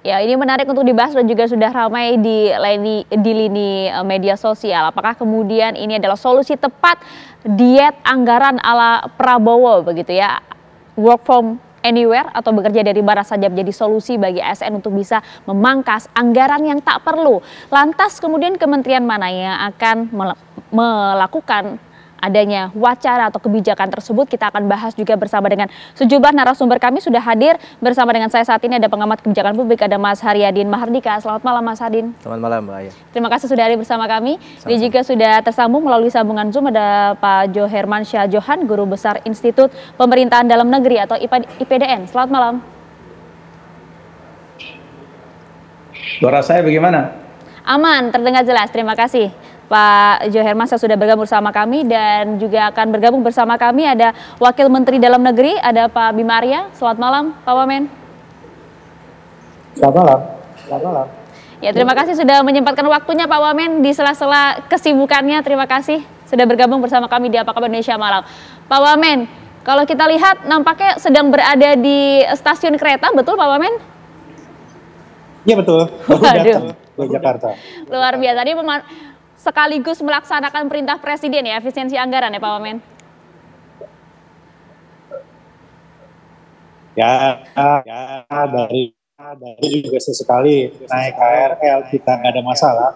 Ya, ini menarik untuk dibahas dan juga sudah ramai di lini media sosial. Apakah kemudian ini adalah solusi tepat diet anggaran ala Prabowo begitu ya? Work from anywhere atau bekerja dari mana saja menjadi solusi bagi ASN untuk bisa memangkas anggaran yang tak perlu. Lantas kemudian kementerian mana yang akan melakukan adanya wacana atau kebijakan tersebut? Kita akan bahas juga bersama dengan sejumlah narasumber. Kami sudah hadir bersama dengan saya saat ini, ada pengamat kebijakan publik, ada Mas Haryadin Mahardika. Selamat malam Mas Haryadin. Selamat malam Mbak Aya. Terima kasih sudah hadir bersama kami. Sama-sama. Dan juga sudah tersambung melalui sambungan Zoom ada Pak Johermansyah Johan, Guru Besar Institut Pemerintahan Dalam Negeri atau IPDN. Selamat malam. Suara saya bagaimana? Aman, terdengar jelas. Terima kasih. Pak Johermansyah sudah bergabung bersama kami, dan juga akan bergabung bersama kami ada Wakil Menteri Dalam Negeri, ada Pak Bima Arya. Selamat malam, Pak Wamen. Selamat malam. Selamat malam. Ya, terima kasih sudah menyempatkan waktunya Pak Wamen di sela-sela kesibukannya. Terima kasih sudah bergabung bersama kami di Apa Kabar Indonesia Malam. Pak Wamen, kalau kita lihat nampaknya sedang berada di stasiun kereta, betul Pak Wamen? Iya betul. Waduh. Ke Jakarta. Luar biasa. Ini sekaligus melaksanakan perintah Presiden ya, efisiensi anggaran ya Pak Wamen? Ya, dari juga sesekali naik KRL kita nggak ada masalah.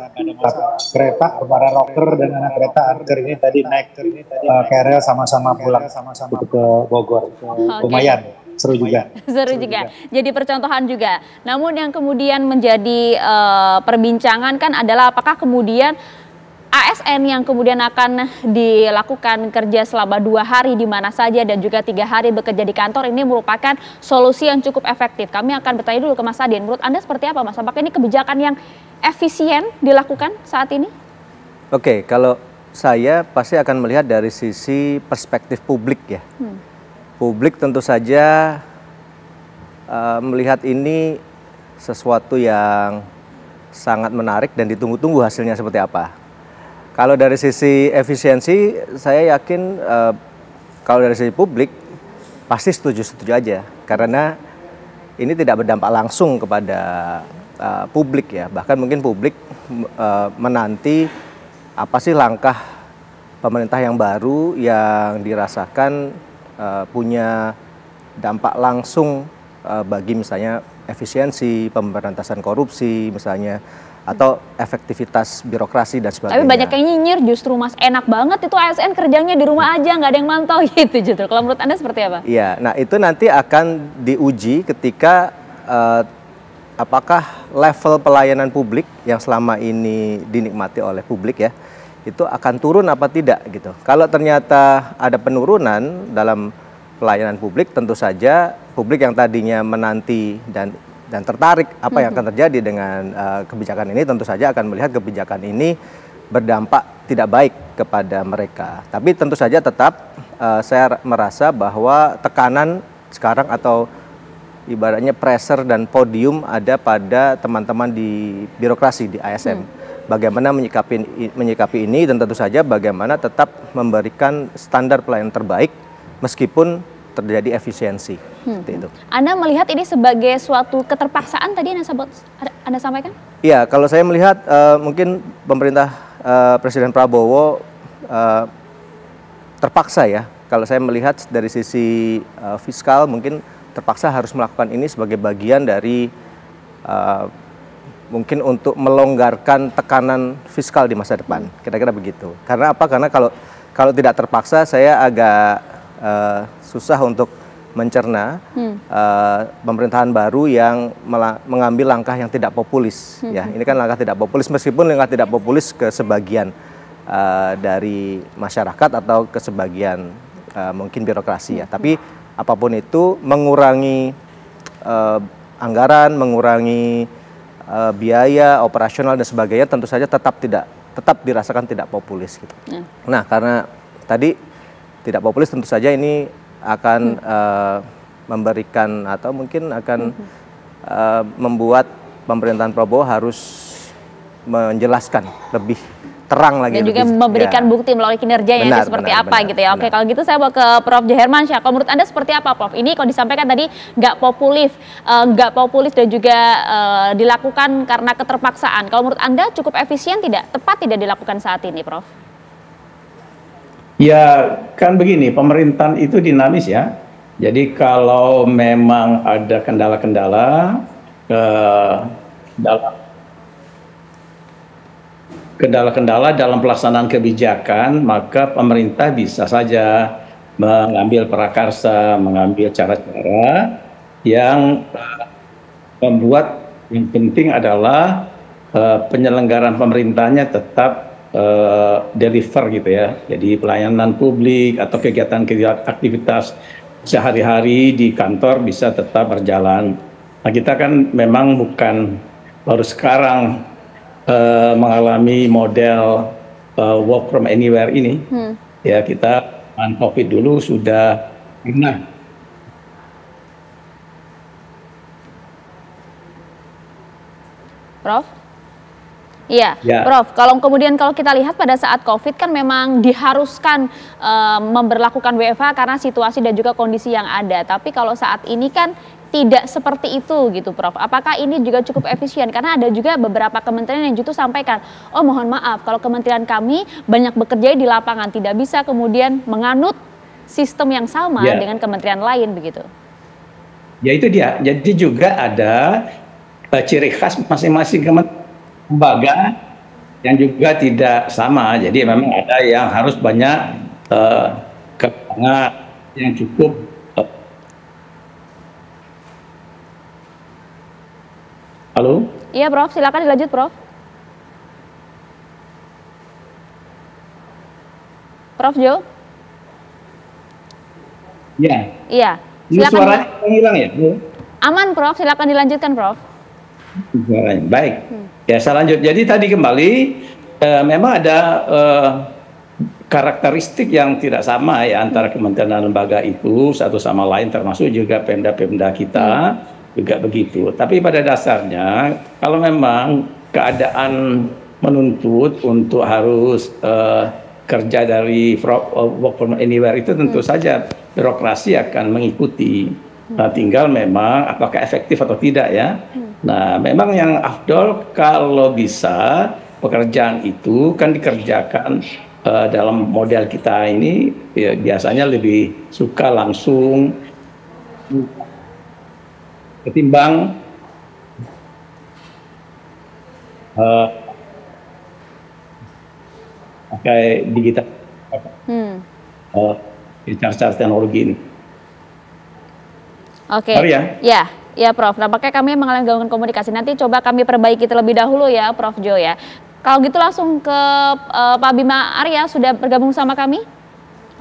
Kereta para rocker dan anak kereta angker ini tadi naik KRL sama-sama pulang ke Bogor. Lumayan. Seru juga. Seru juga. Jadi percontohan juga. Namun yang kemudian menjadi perbincangan kan adalah apakah kemudian ASN yang kemudian akan dilakukan kerja selama 2 hari di mana saja dan juga 3 hari bekerja di kantor ini merupakan solusi yang cukup efektif. Kami akan bertanya dulu ke Mas Adin. Menurut Anda seperti apa Mas? Apakah ini kebijakan yang efisien dilakukan saat ini? Oke, kalau saya pasti akan melihat dari sisi perspektif publik ya. Publik tentu saja melihat ini sesuatu yang sangat menarik dan ditunggu-tunggu hasilnya seperti apa. Kalau dari sisi efisiensi, saya yakin kalau dari sisi publik pasti setuju-setuju aja, karena ini tidak berdampak langsung kepada publik ya. Bahkan mungkin publik menanti apa sih langkah pemerintah yang baru yang dirasakan punya dampak langsung bagi misalnya efisiensi, pemberantasan korupsi misalnya, atau efektivitas birokrasi dan sebagainya. Tapi banyak yang nyinyir justru Mas, enak banget itu ASN kerjanya di rumah aja, nggak ada yang mantau gitu justru. Kalau menurut Anda seperti apa? Iya, nah itu nanti akan diuji ketika apakah level pelayanan publik yang selama ini dinikmati oleh publik ya, itu akan turun apa tidak gitu. Kalau ternyata ada penurunan dalam pelayanan publik, tentu saja publik yang tadinya menanti dan tertarik apa yang akan terjadi dengan kebijakan ini, tentu saja akan melihat kebijakan ini berdampak tidak baik kepada mereka. Tapi tentu saja tetap saya merasa bahwa tekanan sekarang atau ibaratnya pressure dan podium ada pada teman-teman di birokrasi, di ASN. Bagaimana menyikapi ini, dan tentu saja bagaimana tetap memberikan standar pelayanan terbaik meskipun terjadi efisiensi. Seperti itu. Anda melihat ini sebagai suatu keterpaksaan tadi yang Anda sampaikan? Iya, kalau saya melihat mungkin pemerintah Presiden Prabowo terpaksa ya. Kalau saya melihat dari sisi fiskal mungkin terpaksa harus melakukan ini sebagai bagian dari mungkin untuk melonggarkan tekanan fiskal di masa depan. Kira-kira begitu. Karena apa? Karena kalau tidak terpaksa saya agak susah untuk mencerna pemerintahan baru yang mengambil langkah yang tidak populis. Ya, ini kan langkah tidak populis, meskipun langkah tidak populis ke sebagian dari masyarakat atau ke sebagian mungkin birokrasi ya. Tapi apapun itu mengurangi anggaran, mengurangi biaya operasional dan sebagainya, tentu saja tetap dirasakan tidak populis gitu. Nah, karena tadi tidak populis, tentu saja ini akan memberikan atau mungkin akan membuat pemerintahan Prabowo harus menjelaskan lebih terang lagi. Dan juga memberikan bukti melalui kinerjanya itu seperti apa gitu ya. Oke, kalau gitu saya mau ke Prof. Hermansyah. Kalau menurut Anda seperti apa, Prof? Ini kalau disampaikan tadi nggak populis dan juga dilakukan karena keterpaksaan. Kalau menurut Anda cukup efisien tidak? Tepat tidak dilakukan saat ini, Prof? Ya kan begini, pemerintahan itu dinamis ya. Jadi kalau memang ada kendala-kendala dalam pelaksanaan kebijakan, maka pemerintah bisa saja mengambil prakarsa, mengambil cara-cara yang membuat yang penting adalah penyelenggaraan pemerintahnya tetap deliver gitu ya. Jadi pelayanan publik atau kegiatan-kegiatan aktivitas sehari-hari di kantor bisa tetap berjalan. Nah, kita kan memang bukan baru sekarang mengalami model work from anywhere ini. Ya, kita COVID dulu sudah pernah. Prof? Iya, ya. Prof. Kalau kita lihat pada saat COVID kan memang diharuskan memberlakukan WFH karena situasi dan juga kondisi yang ada. Tapi kalau saat ini kan tidak seperti itu gitu, Prof. Apakah ini juga cukup efisien? Karena ada juga beberapa kementerian yang justru sampaikan, oh mohon maaf kalau kementerian kami banyak bekerja di lapangan, tidak bisa kemudian menganut sistem yang sama dengan kementerian lain begitu. Ya itu dia. Jadi juga ada ciri khas masing-masing lembaga yang juga tidak sama. Jadi memang ada yang harus banyak kewenangan yang cukup. Halo? Iya, Prof. Silakan dilanjut, Prof. Prof. Jo? Ya. Iya. Silakan. Suaranya hilang ya? Aman, Prof. Silakan dilanjutkan, Prof. Suaranya. Baik. Ya, saya lanjut. Jadi tadi kembali memang ada karakteristik yang tidak sama ya antara kementerian dan lembaga itu satu sama lain, termasuk juga pemda-pemda kita. Juga begitu. Tapi pada dasarnya kalau memang keadaan menuntut untuk harus kerja dari work from anywhere itu tentu saja birokrasi akan mengikuti. Nah, tinggal memang apakah efektif atau tidak ya. Nah, memang yang afdol kalau bisa pekerjaan itu kan dikerjakan dalam model kita ini ya, biasanya lebih suka langsung ketimbang pakai digital, cara-cara teknologi ini. Oke, ya, Prof. Nampaknya kami mengalami gangguan komunikasi. Nanti coba kami perbaiki terlebih dahulu ya, Prof. Jo ya. Kalau gitu langsung ke Pak Bima Arya sudah bergabung sama kami.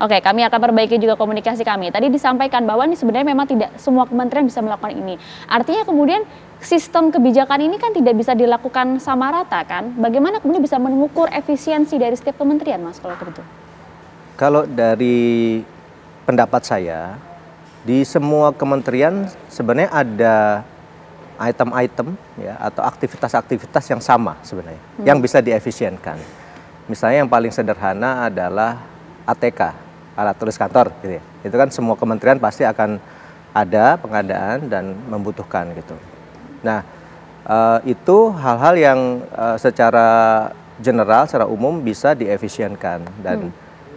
Oke, kami akan perbaiki juga komunikasi kami. Tadi disampaikan bahwa ini sebenarnya memang tidak semua kementerian bisa melakukan ini. Artinya kemudian sistem kebijakan ini kan tidak bisa dilakukan sama rata kan? Bagaimana kemudian bisa mengukur efisiensi dari setiap kementerian, Mas, kalau begitu? Kalau dari pendapat saya, di semua kementerian sebenarnya ada item-item ya atau aktivitas-aktivitas yang sama sebenarnya, yang bisa diefisienkan. Misalnya yang paling sederhana adalah ATK. Alat tulis kantor gitu ya. Itu kan semua kementerian pasti akan ada pengadaan dan membutuhkan gitu. Nah, itu hal-hal yang secara general, secara umum bisa diefisienkan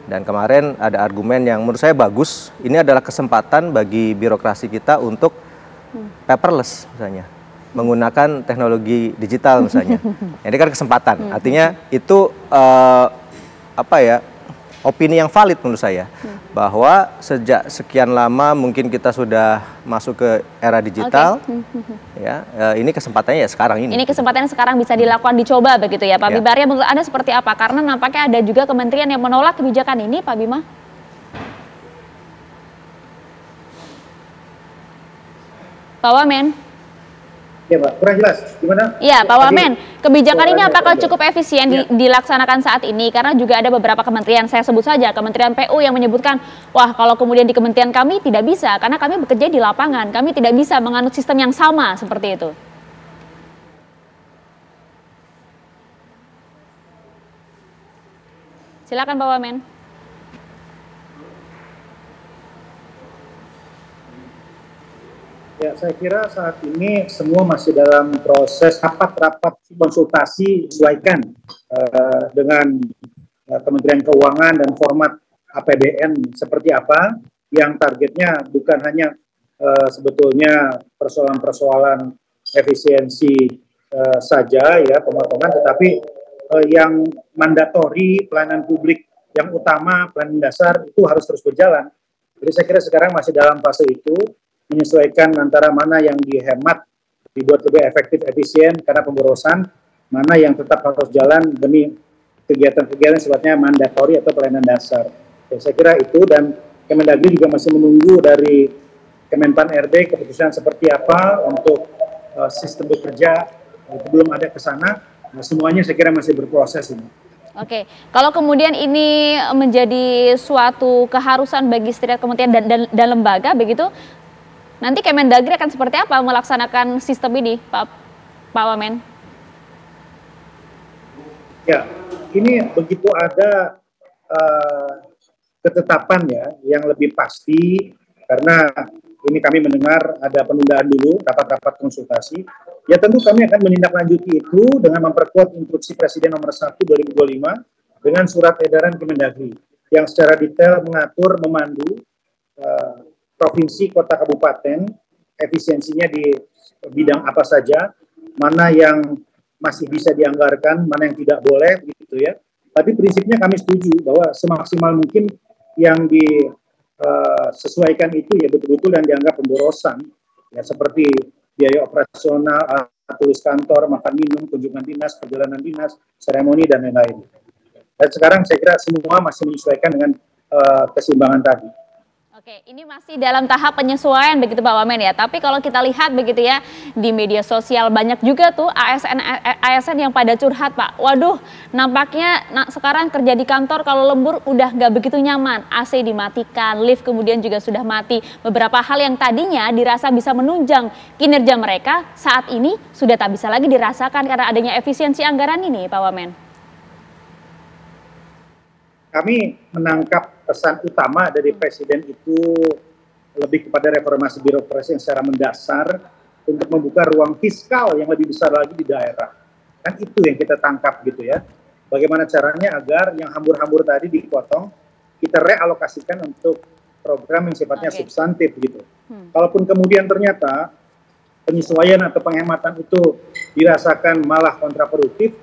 dan kemarin ada argumen yang menurut saya bagus. Ini adalah kesempatan bagi birokrasi kita untuk paperless misalnya, menggunakan teknologi digital misalnya. Ini kan kesempatan. Artinya itu opini yang valid menurut saya, bahwa sejak sekian lama mungkin kita sudah masuk ke era digital, ya ini kesempatannya ya sekarang ini. Ini kesempatannya sekarang bisa dilakukan, dicoba begitu ya, Pak Bima Arya. Menurut Anda seperti apa? Karena nampaknya ada juga kementerian yang menolak kebijakan ini, Pak Bima. Pak Wamen. Ya Pak, kurang jelas. Gimana? Iya Pak Wamen, kebijakan ini apakah cukup efisien dilaksanakan saat ini? Karena juga ada beberapa kementerian, saya sebut saja Kementerian PU yang menyebutkan, wah kalau kemudian di kementerian kami tidak bisa, karena kami bekerja di lapangan, kami tidak bisa menganut sistem yang sama seperti itu. Silakan Pak Wamen. Ya, saya kira saat ini semua masih dalam proses rapat-rapat konsultasi sesuaikan dengan Kementerian Keuangan dan format APBN seperti apa, yang targetnya bukan hanya sebetulnya persoalan-persoalan efisiensi saja ya pemotongan, tetapi yang mandatori pelayanan publik yang utama pelayanan dasar itu harus terus berjalan. Jadi saya kira sekarang masih dalam fase itu, menyesuaikan antara mana yang dihemat dibuat lebih efektif efisien karena pemborosan, mana yang tetap harus jalan demi kegiatan-kegiatan sifatnya mandatori atau pelayanan dasar. Ya, saya kira itu, dan Kemendagri juga masih menunggu dari Kemenpan RB keputusan seperti apa untuk sistem bekerja, belum ada ke sana. Nah, semuanya saya kira masih berproses ini. Oke, kalau kemudian ini menjadi suatu keharusan bagi setiap kementerian dan lembaga begitu, nanti Kemendagri akan seperti apa melaksanakan sistem ini, Pak Wamen? Ya, ini begitu ada ketetapan ya yang lebih pasti, karena ini kami mendengar ada penundaan dulu rapat-rapat konsultasi. Ya tentu kami akan menindaklanjuti itu dengan memperkuat instruksi Presiden nomor 1 2025 dengan surat edaran Kemendagri yang secara detail mengatur, memandu provinsi, kota, kabupaten, efisiensinya di bidang apa saja, mana yang masih bisa dianggarkan, mana yang tidak boleh, gitu ya. Tapi prinsipnya kami setuju bahwa semaksimal mungkin yang disesuaikan itu ya betul-betul yang dianggap pemborosan, ya seperti biaya operasional, tulis kantor, makan minum, kunjungan dinas, perjalanan dinas, seremoni, dan lain-lain. Dan sekarang saya kira semua masih menyesuaikan dengan keseimbangan tadi. Oke, ini masih dalam tahap penyesuaian begitu Pak Wamen ya. Tapi kalau kita lihat begitu ya di media sosial banyak juga tuh ASN yang pada curhat Pak. Waduh, nampaknya sekarang kerja di kantor kalau lembur udah nggak begitu nyaman. AC dimatikan, lift kemudian juga sudah mati. Beberapa hal yang tadinya dirasa bisa menunjang kinerja mereka saat ini sudah tak bisa lagi dirasakan karena adanya efisiensi anggaran ini Pak Wamen. Kami menangkap pesan utama dari Presiden itu lebih kepada reformasi birokrasi yang secara mendasar untuk membuka ruang fiskal yang lebih besar lagi di daerah. Kan itu yang kita tangkap gitu ya. Bagaimana caranya agar yang hambur-hambur tadi dipotong, kita realokasikan untuk program yang sifatnya substantif gitu. Kalaupun kemudian ternyata penyesuaian atau penghematan itu dirasakan malah kontraproduktif,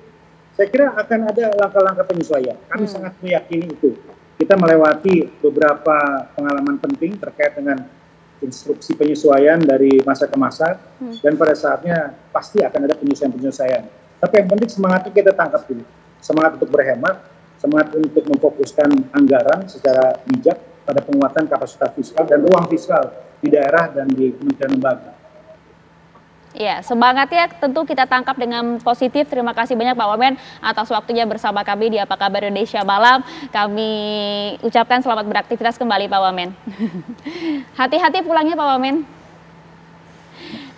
saya kira akan ada langkah-langkah penyesuaian. Kami sangat meyakini itu. Kita melewati beberapa pengalaman penting terkait dengan instruksi penyesuaian dari masa ke masa, dan pada saatnya pasti akan ada penyesuaian-penyesuaian. Tapi yang penting semangatnya kita tangkap dulu. Semangat untuk berhemat, semangat untuk memfokuskan anggaran secara bijak pada penguatan kapasitas fiskal dan ruang fiskal di daerah dan di kementerian lembaga. Ya, semangatnya tentu kita tangkap dengan positif. Terima kasih banyak Pak Wamen atas waktunya bersama kami di Apa Kabar Indonesia Malam. Kami ucapkan selamat beraktivitas kembali Pak Wamen. Hati-hati pulangnya Pak Wamen.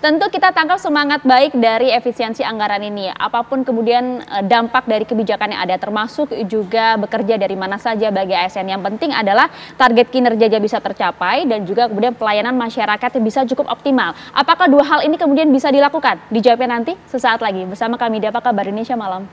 Tentu kita tangkap semangat baik dari efisiensi anggaran ini. Apapun kemudian dampak dari kebijakan yang ada, termasuk juga bekerja dari mana saja bagi ASN. Yang penting adalah target kinerja bisa tercapai dan juga kemudian pelayanan masyarakat bisa cukup optimal. Apakah dua hal ini kemudian bisa dilakukan? Dijawabnya nanti sesaat lagi bersama kami di Apa Kabar Indonesia Malam.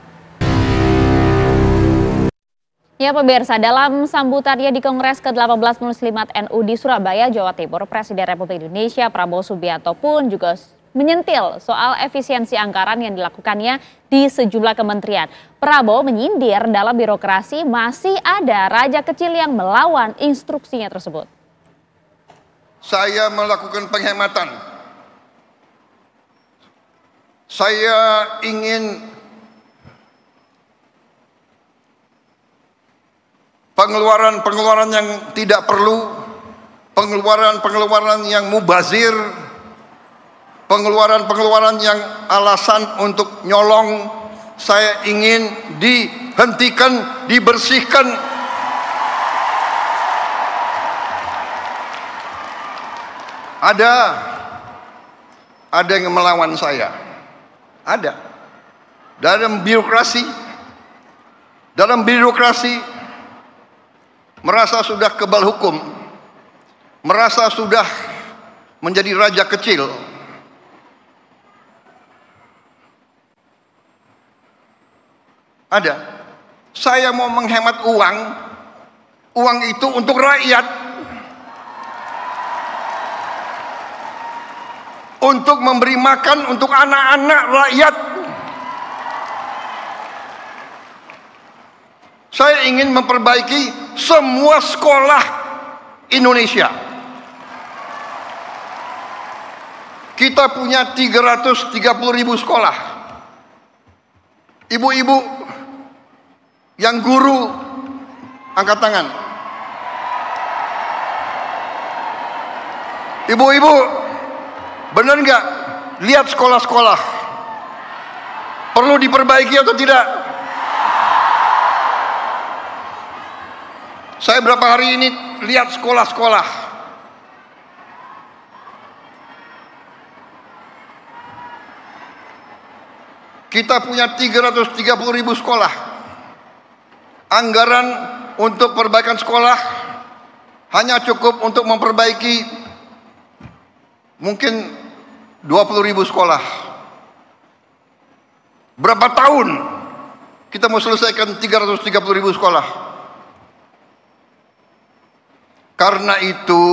Ya pemirsa, dalam sambutannya di Kongres ke-18 Muslimat NU di Surabaya, Jawa Timur, Presiden Republik Indonesia Prabowo Subianto pun juga menyentil soal efisiensi anggaran yang dilakukannya di sejumlah kementerian. Prabowo menyindir dalam birokrasi masih ada raja kecil yang melawan instruksinya tersebut. Saya melakukan penghematan. Saya ingin pengeluaran-pengeluaran yang tidak perlu, pengeluaran-pengeluaran yang mubazir, pengeluaran-pengeluaran yang alasan untuk nyolong, saya ingin dihentikan, dibersihkan. Ada yang melawan saya. Ada. Dalam birokrasi merasa sudah kebal hukum, merasa sudah menjadi raja kecil. Ada. Saya mau menghemat uang, uang itu untuk rakyat, untuk memberi makan untuk anak-anak rakyat. Saya ingin memperbaiki semua sekolah Indonesia. Kita punya 330.000 sekolah. Ibu-ibu yang guru, angkat tangan. Ibu-ibu, benar nggak? Lihat sekolah-sekolah. Perlu diperbaiki atau tidak? Saya berapa hari ini lihat sekolah-sekolah. Kita punya 330.000 sekolah. Anggaran untuk perbaikan sekolah hanya cukup untuk memperbaiki mungkin 20.000 sekolah. Berapa tahun kita mau selesaikan 330.000 sekolah? Karena itu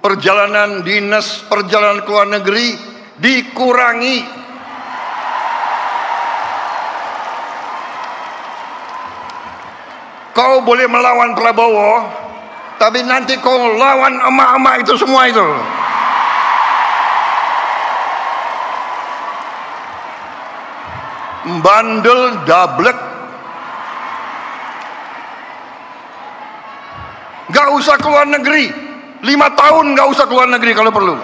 perjalanan dinas, perjalanan ke luar negeri dikurangi. Kau boleh melawan Prabowo, tapi nanti kau lawan emak-emak itu semua itu. Bandel dablek. Gak usah keluar negeri, 5 tahun gak usah keluar negeri kalau perlu.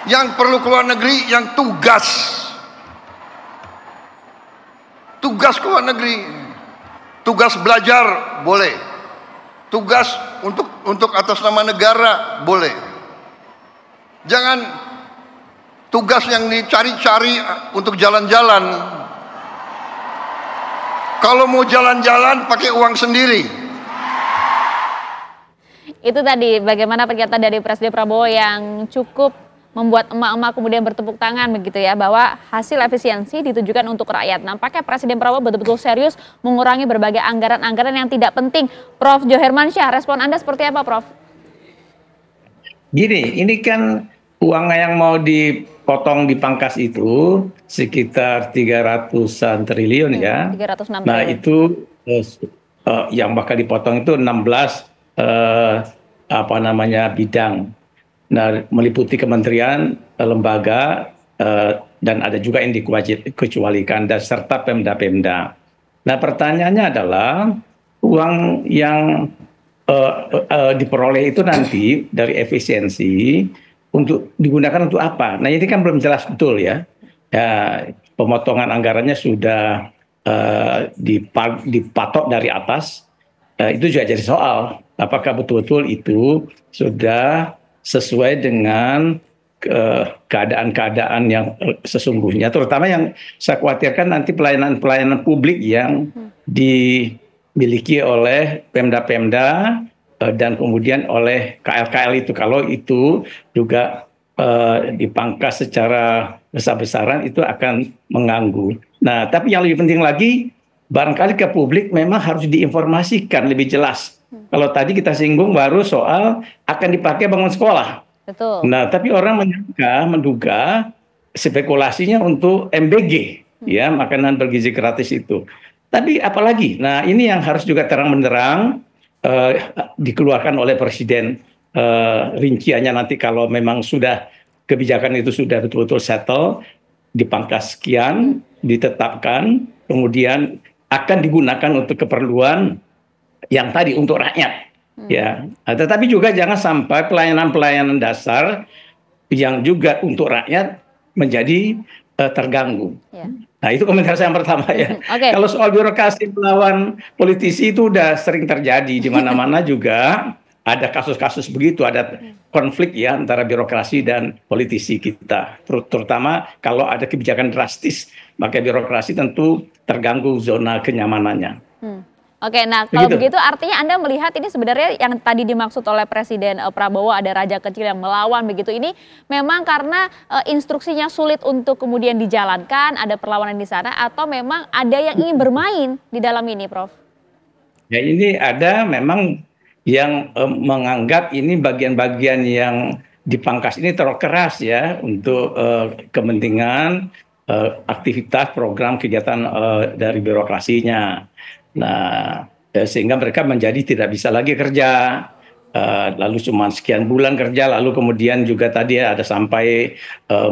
Yang perlu keluar negeri yang tugas keluar negeri, tugas belajar boleh, tugas untuk atas nama negara boleh. Jangan tugas yang dicari-cari untuk jalan-jalan. Kalau mau jalan-jalan pakai uang sendiri. Itu tadi bagaimana pernyataan dari Presiden Prabowo yang cukup membuat emak-emak kemudian bertepuk tangan begitu ya, bahwa hasil efisiensi ditujukan untuk rakyat. Nampaknya Presiden Prabowo betul-betul serius mengurangi berbagai anggaran-anggaran yang tidak penting. Prof. Johermansyah, respon Anda seperti apa, Prof? Gini, ini kan uang yang mau dipotong dipangkas itu sekitar 300-an triliun ya. 306 triliun. Nah itu yang bakal dipotong itu 16 bidang. Nah, meliputi kementerian, lembaga, dan ada juga yang dikecualikan, dan serta Pemda-Pemda. Nah, pertanyaannya adalah uang yang diperoleh itu nanti dari efisiensi untuk digunakan untuk apa? Nah, ini kan belum jelas betul ya. Ya, pemotongan anggarannya sudah dipatok dari atas. Itu juga jadi soal. Apakah betul-betul itu sudah sesuai dengan keadaan-keadaan yang sesungguhnya, terutama yang saya khawatirkan nanti pelayanan-pelayanan publik yang dimiliki oleh Pemda-Pemda dan kemudian oleh KL-KL itu, kalau itu juga dipangkas secara besar-besaran, itu akan mengganggu. Nah, tapi yang lebih penting lagi, barangkali ke publik memang harus diinformasikan lebih jelas. Kalau tadi kita singgung baru soal akan dipakai bangun sekolah. Betul. Nah, tapi orang menduga spekulasinya untuk MBG, ya, makanan bergizi gratis itu. Tapi apalagi, nah ini yang harus juga terang benderang dikeluarkan oleh Presiden, rinciannya nanti kalau memang sudah kebijakan itu sudah betul-betul settle, dipangkas sekian, ditetapkan, kemudian akan digunakan untuk keperluan yang tadi untuk rakyat, ya. Tetapi juga jangan sampai pelayanan-pelayanan dasar yang juga untuk rakyat menjadi terganggu. Ya. Nah, itu komentar saya yang pertama ya. Okay. Kalau soal birokrasi melawan politisi itu udah sering terjadi di mana-mana juga ada kasus-kasus begitu, ada konflik ya antara birokrasi dan politisi kita. Terutama kalau ada kebijakan drastis, maka birokrasi tentu terganggu zona kenyamanannya. Oke, nah kalau Begitu. begitu artinya Anda melihat ini sebenarnya yang tadi dimaksud oleh Presiden Prabowo ada raja kecil yang melawan begitu. Ini memang karena instruksinya sulit untuk kemudian dijalankan, ada perlawanan di sana, atau memang ada yang ingin bermain di dalam ini, Prof? Ya ini ada memang yang menganggap ini bagian-bagian yang dipangkas ini terlalu keras ya untuk kepentingan aktivitas program kegiatan dari birokrasinya. Nah, sehingga mereka menjadi tidak bisa lagi kerja. Lalu cuma sekian bulan kerja, lalu kemudian juga tadi ya ada sampai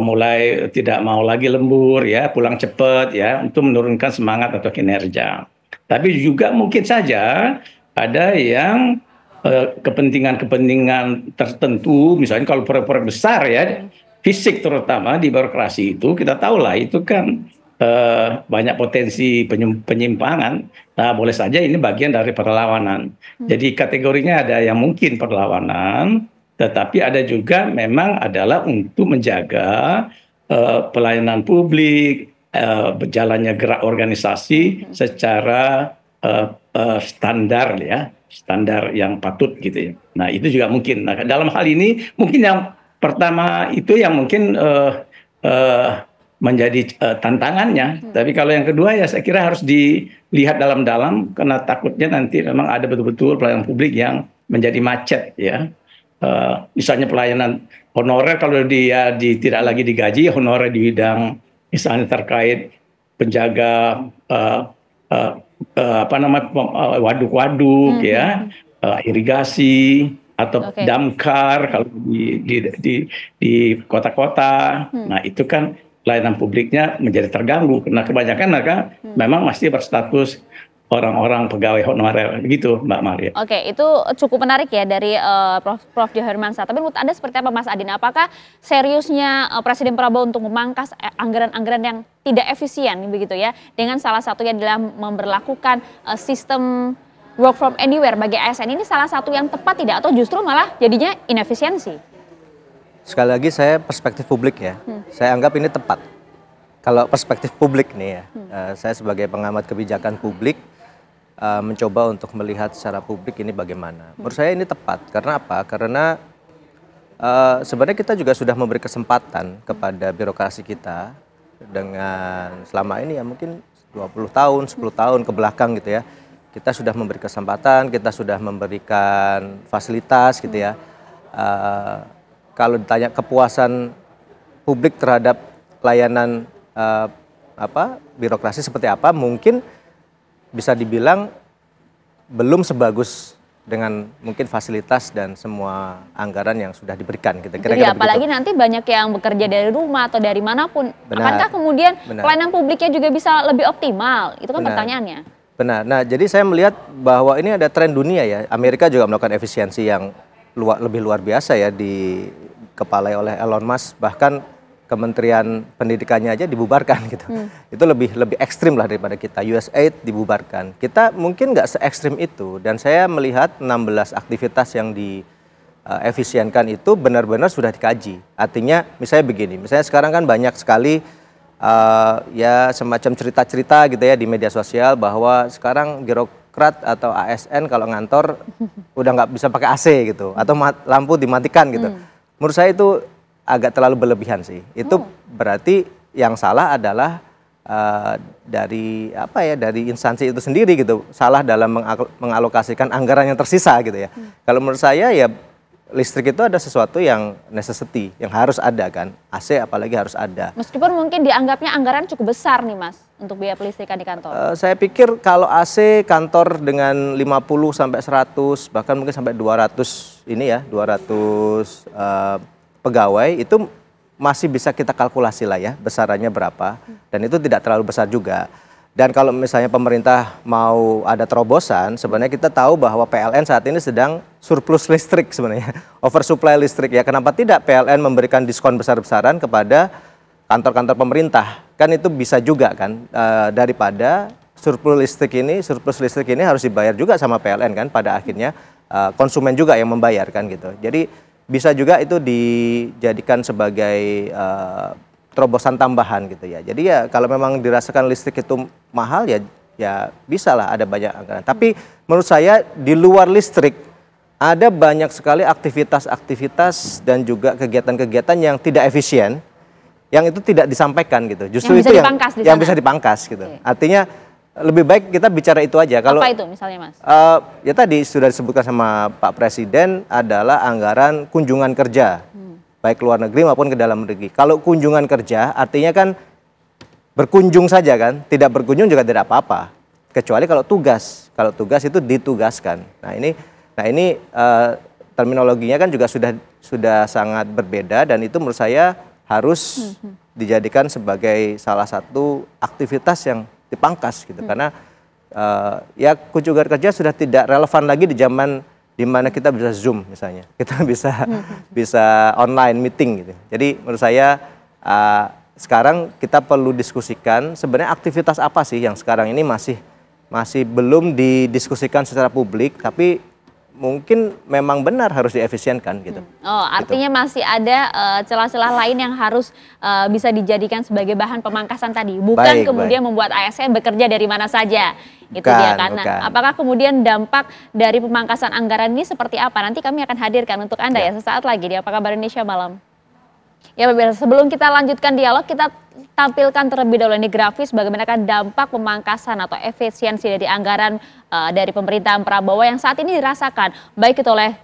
mulai tidak mau lagi lembur ya, pulang cepat ya, untuk menurunkan semangat atau kinerja. Tapi juga mungkin saja ada yang kepentingan-kepentingan tertentu, misalnya kalau proyek-proyek besar ya, fisik terutama di birokrasi itu kita tahu lah itu kan banyak potensi penyimpangan. Nah, boleh saja ini bagian dari perlawanan. Jadi kategorinya ada yang mungkin perlawanan, tetapi ada juga memang adalah untuk menjaga pelayanan publik, berjalannya gerak organisasi secara standar ya, standar yang patut gitu ya. Nah, itu juga mungkin. Nah, dalam hal ini mungkin yang pertama itu yang mungkin menjadi tantangannya. Tapi kalau yang kedua ya saya kira harus dilihat dalam-dalam karena takutnya nanti memang ada betul-betul pelayanan publik yang menjadi macet ya. Misalnya pelayanan honorer kalau dia tidak lagi digaji, honorer di bidang misalnya terkait penjaga waduk-waduk ya, irigasi atau damkar kalau di kota-kota. Nah, itu kan pelayanan publiknya menjadi terganggu karena kebanyakan mereka memang masih berstatus orang-orang pegawai honorer begitu, Mbak Maria. Oke, itu cukup menarik ya dari Prof. Johar Mansyah. Tapi menurut Anda seperti apa, Mas Adin? Apakah seriusnya Presiden Prabowo untuk memangkas anggaran-anggaran yang tidak efisien begitu ya, dengan salah satunya adalah memberlakukan sistem work from anywhere bagi ASN, ini salah satu yang tepat tidak, atau justru malah jadinya inefisiensi? Sekali lagi saya perspektif publik ya, saya anggap ini tepat. Kalau perspektif publik nih ya, saya sebagai pengamat kebijakan publik mencoba untuk melihat secara publik ini bagaimana. Menurut saya ini tepat, karena apa? Karena sebenarnya kita juga sudah memberi kesempatan kepada birokrasi kita dengan selama ini ya mungkin 20 tahun, 10 tahun ke belakang gitu ya. Kita sudah memberi kesempatan, kita sudah memberikan fasilitas gitu ya. Kalau ditanya kepuasan publik terhadap layanan birokrasi seperti apa, mungkin bisa dibilang belum sebagus dengan mungkin fasilitas dan semua anggaran yang sudah diberikan. Kira-kira apalagi nanti banyak yang bekerja dari rumah atau dari manapun. Akankah kemudian pelayanan publiknya juga bisa lebih optimal? Itu kan pertanyaannya. Benar. Nah, jadi saya melihat bahwa ini ada tren dunia ya. Amerika juga melakukan efisiensi yang lebih luar biasa ya, dikepalai oleh Elon Musk, bahkan Kementerian Pendidikannya aja dibubarkan gitu. Itu lebih ekstrim lah daripada kita. USAID dibubarkan. Kita mungkin nggak se-ekstrim itu, dan saya melihat 16 aktivitas yang diefisienkan itu benar-benar sudah dikaji. Artinya misalnya begini, misalnya sekarang kan banyak sekali ya semacam cerita-cerita gitu ya di media sosial bahwa sekarang birokrat atau ASN kalau ngantor udah nggak bisa pakai AC gitu, atau lampu dimatikan gitu. Menurut saya itu agak terlalu berlebihan sih. Itu berarti yang salah adalah dari dari instansi itu sendiri gitu. Salah dalam mengalokasikan anggaran yang tersisa gitu ya. Kalau menurut saya ya listrik itu ada sesuatu yang necessity, yang harus ada kan. AC apalagi harus ada. Meskipun mungkin dianggapnya anggaran cukup besar nih Mas untuk biaya pelistrikan di kantor. Saya pikir kalau AC kantor dengan 50 sampai 100 bahkan mungkin sampai 200 ini ya, 200 pegawai itu masih bisa kita kalkulasi lah ya besarannya berapa, dan itu tidak terlalu besar juga. Dan kalau misalnya pemerintah mau ada terobosan, sebenarnya kita tahu bahwa PLN saat ini sedang surplus listrik sebenarnya, oversupply listrik ya. Kenapa tidak PLN memberikan diskon besar-besaran kepada kantor-kantor pemerintah? Kan itu bisa juga kan, daripada surplus listrik ini harus dibayar juga sama PLN kan, pada akhirnya konsumen juga yang membayar kan gitu. Jadi bisa juga itu dijadikan sebagai terobosan tambahan gitu ya. Jadi ya kalau memang dirasakan listrik itu mahal ya ya bisa lah ada banyak anggaran. Tapi menurut saya di luar listrik ada banyak sekali aktivitas-aktivitas dan juga kegiatan-kegiatan yang tidak efisien, yang itu tidak disampaikan gitu. Justru itu yang bisa dipangkas gitu. Okay. Artinya lebih baik kita bicara itu aja. Kalau apa itu misalnya, Mas? Ya tadi sudah disebutkan sama Pak Presiden adalah anggaran kunjungan kerja, baik luar negeri maupun ke dalam negeri. Kalau kunjungan kerja artinya kan berkunjung saja kan, tidak berkunjung juga tidak apa-apa. Kecuali kalau tugas itu ditugaskan. Nah ini terminologinya kan juga sudah sangat berbeda dan itu menurut saya harus dijadikan sebagai salah satu aktivitas yang dipangkas gitu karena ya kunjungan kerja sudah tidak relevan lagi di zaman di mana kita bisa Zoom misalnya, kita bisa online meeting gitu. Jadi menurut saya sekarang kita perlu diskusikan sebenarnya aktivitas apa sih yang sekarang ini masih belum didiskusikan secara publik, tapi mungkin memang benar harus diefisienkan gitu. Oh, artinya gitu. Masih ada celah-celah lain yang harus bisa dijadikan sebagai bahan pemangkasan tadi, bukan kemudian membuat ASN bekerja dari mana saja. Itu dia karena. Apakah kemudian dampak dari pemangkasan anggaran ini seperti apa? Nanti kami akan hadirkan untuk Anda ya sesaat lagi di Apa Kabar Indonesia Malam. Ya pemirsa, sebelum kita lanjutkan dialog, kita tampilkan terlebih dahulu ini grafis bagaimana dampak pemangkasan atau efisiensi dari anggaran dari pemerintahan Prabowo yang saat ini dirasakan baik itu oleh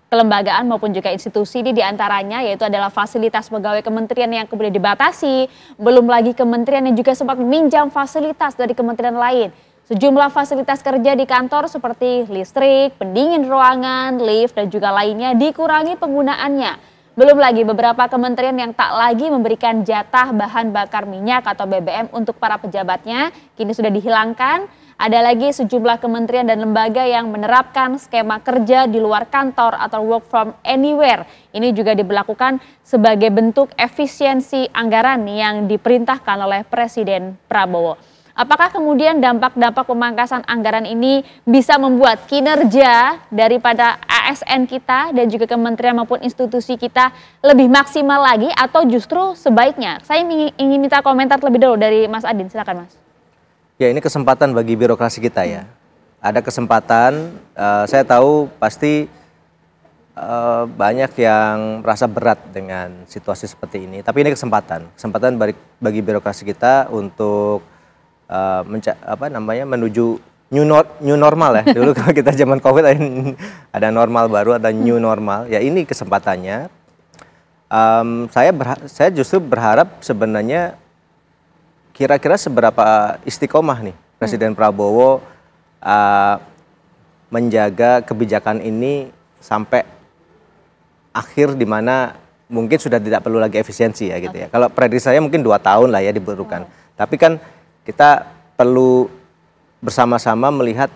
kelembagaan maupun juga institusi. Ini diantaranya yaitu adalah fasilitas pegawai kementerian yang kemudian dibatasi, belum lagi kementerian yang juga sempat meminjam fasilitas dari kementerian lain. Sejumlah fasilitas kerja di kantor seperti listrik, pendingin ruangan, lift dan juga lainnya dikurangi penggunaannya. Belum lagi beberapa kementerian yang tak lagi memberikan jatah bahan bakar minyak atau BBM untuk para pejabatnya, kini sudah dihilangkan. Ada lagi sejumlah kementerian dan lembaga yang menerapkan skema kerja di luar kantor atau work from anywhere. Ini juga diberlakukan sebagai bentuk efisiensi anggaran yang diperintahkan oleh Presiden Prabowo. Apakah kemudian dampak-dampak pemangkasan anggaran ini bisa membuat kinerja daripada ASN kita dan juga kementerian maupun institusi kita lebih maksimal lagi atau justru sebaiknya? Saya ingin minta komentar terlebih dahulu dari Mas Adin, silakan Mas. Ya, ini kesempatan bagi birokrasi kita ya. Ada kesempatan, saya tahu pasti banyak yang merasa berat dengan situasi seperti ini. Tapi ini kesempatan bagi birokrasi kita untuk menuju new normal ya. Dulu kalau kita zaman Covid ada normal baru, ada new normal. Ya ini kesempatannya. Saya justru berharap sebenarnya kira-kira seberapa istiqomah nih Presiden Prabowo menjaga kebijakan ini sampai akhir di mana mungkin sudah tidak perlu lagi efisiensi ya gitu ya. Kalau prediksi saya mungkin 2 tahun lah ya diperlukan. Tapi kan kita perlu bersama-sama melihat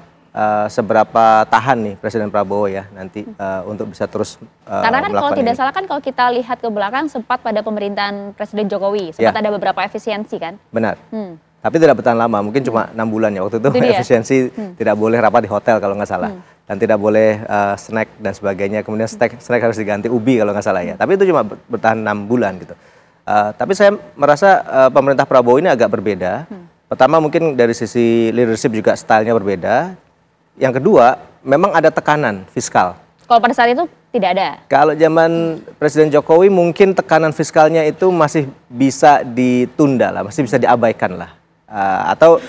seberapa tahan nih Presiden Prabowo ya nanti untuk bisa terus karena kan kalau tidak salah kan kalau kita lihat ke belakang sempat pada pemerintahan Presiden Jokowi sempat ada beberapa efisiensi kan. Benar. Tapi tidak bertahan lama, mungkin cuma 6 bulan ya waktu itu efisiensi tidak boleh rapat di hotel kalau nggak salah dan tidak boleh snack dan sebagainya, kemudian snack harus diganti ubi kalau nggak salah ya. Tapi itu cuma bertahan 6 bulan gitu. Tapi saya merasa pemerintah Prabowo ini agak berbeda. Pertama mungkin dari sisi leadership juga stylenya berbeda. Yang kedua memang ada tekanan fiskal. Kalau pada saat itu tidak ada. Kalau zaman Presiden Jokowi mungkin tekanan fiskalnya itu masih bisa ditunda lah, masih bisa diabaikan lah. Atau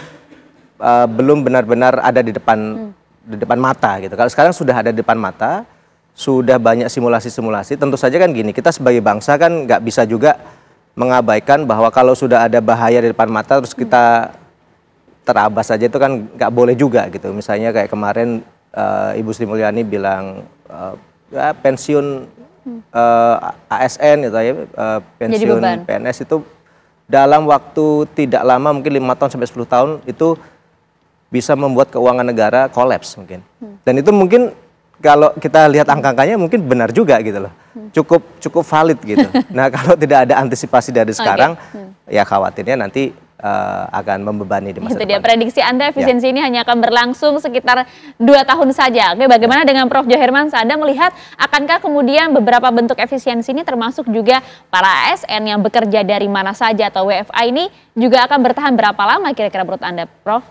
belum benar-benar ada di depan mata gitu. Kalau sekarang sudah ada di depan mata, sudah banyak simulasi-simulasi. Tentu saja kan gini, kita sebagai bangsa kan nggak bisa juga mengabaikan bahwa kalau sudah ada bahaya di depan mata terus kita terabas saja, itu kan nggak boleh juga gitu. Misalnya kayak kemarin Ibu Sri Mulyani bilang ya, pensiun ASN gitu ya, pensiun PNS itu dalam waktu tidak lama mungkin 5 tahun sampai 10 tahun itu bisa membuat keuangan negara kolaps mungkin. Dan itu mungkin kalau kita lihat angka-angkanya mungkin benar juga gitu loh. Cukup valid gitu. Nah, kalau tidak ada antisipasi dari sekarang ya khawatirnya nanti akan membebani di masa depan. Itu dia prediksi Anda efisiensi ini hanya akan berlangsung sekitar 2 tahun saja. Oke, bagaimana dengan Prof. Joherman? Anda melihat akankah kemudian beberapa bentuk efisiensi ini termasuk juga para ASN yang bekerja dari mana saja atau WFA ini juga akan bertahan berapa lama kira-kira menurut Anda, Prof?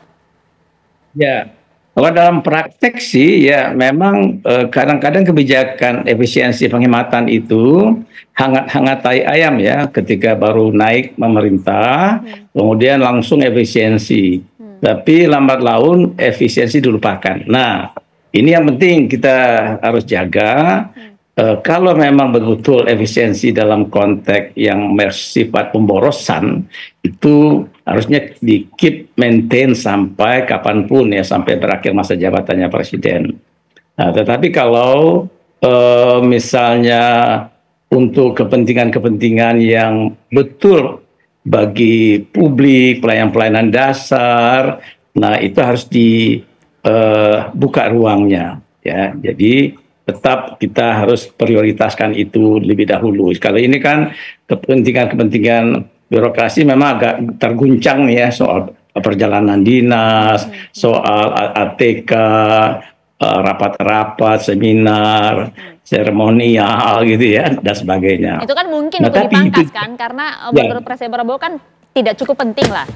Ya, kalau dalam praktek sih ya memang kadang-kadang kebijakan efisiensi penghematan itu hangat-hangat tai ayam ya, ketika baru naik memerintah, kemudian langsung efisiensi. Tapi lambat laun efisiensi dilupakan. Nah, ini yang penting kita harus jaga. Kalau memang betul efisiensi dalam konteks yang bersifat pemborosan, itu harusnya di keep maintain sampai kapanpun ya, sampai berakhir masa jabatannya presiden. Nah, tetapi kalau misalnya untuk kepentingan-kepentingan yang betul bagi publik, pelayanan-pelayanan dasar, nah itu harus dibuka ruangnya ya. Jadi tetap kita harus prioritaskan itu lebih dahulu. Kalau ini kan kepentingan-kepentingan birokrasi memang agak terguncang nih ya, soal perjalanan dinas, soal ATK, rapat-rapat, seminar, seremonial gitu ya, dan sebagainya. Itu kan mungkin untuk dipangkas kan, karena menurut Presiden Prabowo kan tidak cukup penting lah.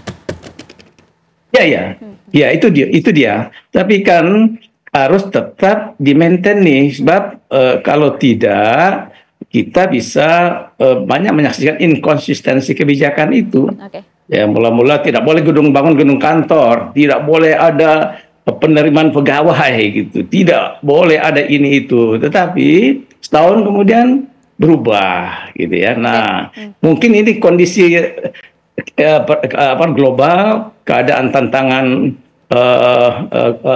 Ya itu dia. Tapi kan harus tetap di-maintain nih, sebab kalau tidak kita bisa banyak menyaksikan inkonsistensi kebijakan itu. Ya, mula-mula tidak boleh bangun gedung kantor, tidak boleh ada penerimaan pegawai gitu, tidak boleh ada ini itu. Tetapi setahun kemudian berubah gitu ya. Nah, mungkin ini kondisi global, keadaan tantangan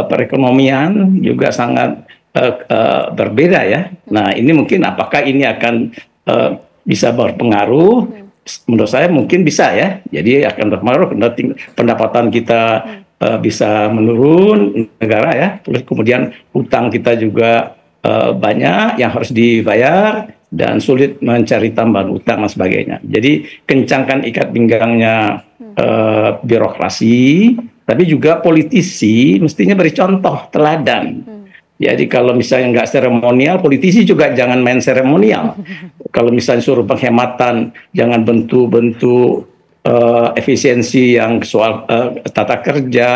perekonomian juga sangat berbeda ya. Nah, ini mungkin apakah ini akan bisa berpengaruh? Menurut saya mungkin bisa ya. Jadi akan berpengaruh, pendapatan kita bisa menurun negara ya. Terus kemudian utang kita juga banyak yang harus dibayar dan sulit mencari tambahan utang dan sebagainya. Jadi kencangkan ikat pinggangnya birokrasi, tapi juga politisi mestinya beri contoh teladan. Jadi kalau misalnya nggak seremonial, politisi juga jangan main seremonial. Kalau misalnya suruh penghematan, jangan bentuk-bentuk efisiensi yang soal tata kerja,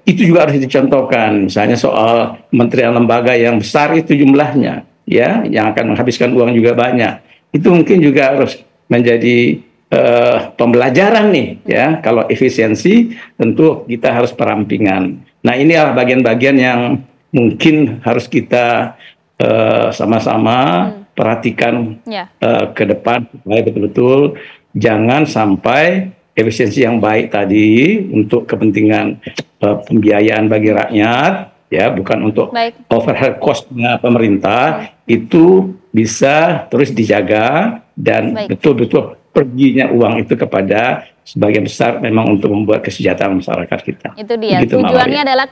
itu juga harus dicontohkan. Misalnya soal kementerian lembaga yang besar itu jumlahnya, ya, yang akan menghabiskan uang juga banyak. Itu mungkin juga harus menjadi pembelajaran nih ya. Kalau efisiensi tentu kita harus perampingan. Nah, ini adalah bagian-bagian yang mungkin harus kita sama-sama perhatikan ke depan supaya betul-betul jangan sampai efisiensi yang baik tadi untuk kepentingan pembiayaan bagi rakyat ya, bukan untuk overhead cost-nya pemerintah, itu bisa terus dijaga dan betul-betul perginya uang itu kepada sebagian besar memang untuk membuat kesejahteraan masyarakat kita. Itu dia. Begitu, tujuannya adalah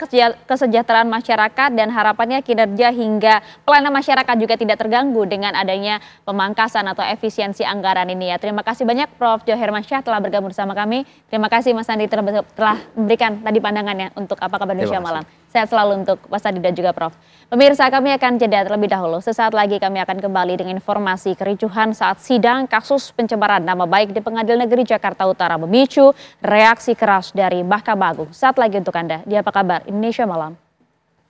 kesejahteraan masyarakat dan harapannya kinerja hingga pelayanan masyarakat juga tidak terganggu dengan adanya pemangkasan atau efisiensi anggaran ini ya. Terima kasih banyak Prof. Joe Hermansyah telah bergabung bersama kami. Terima kasih Mas Andi telah memberikan tadi pandangannya untuk Apa Kabar Indonesia Malam. Sehat selalu untuk Mas Andi dan juga Prof. Pemirsa, kami akan jeda terlebih dahulu. Sesaat lagi kami akan kembali dengan informasi kericuhan saat sidang kasus pencemaran nama baik di Pengadilan Negeri Jakarta Utara memicu reaksi keras dari Mahkamah Agung. Saat lagi untuk Anda di Apa Kabar Indonesia Malam.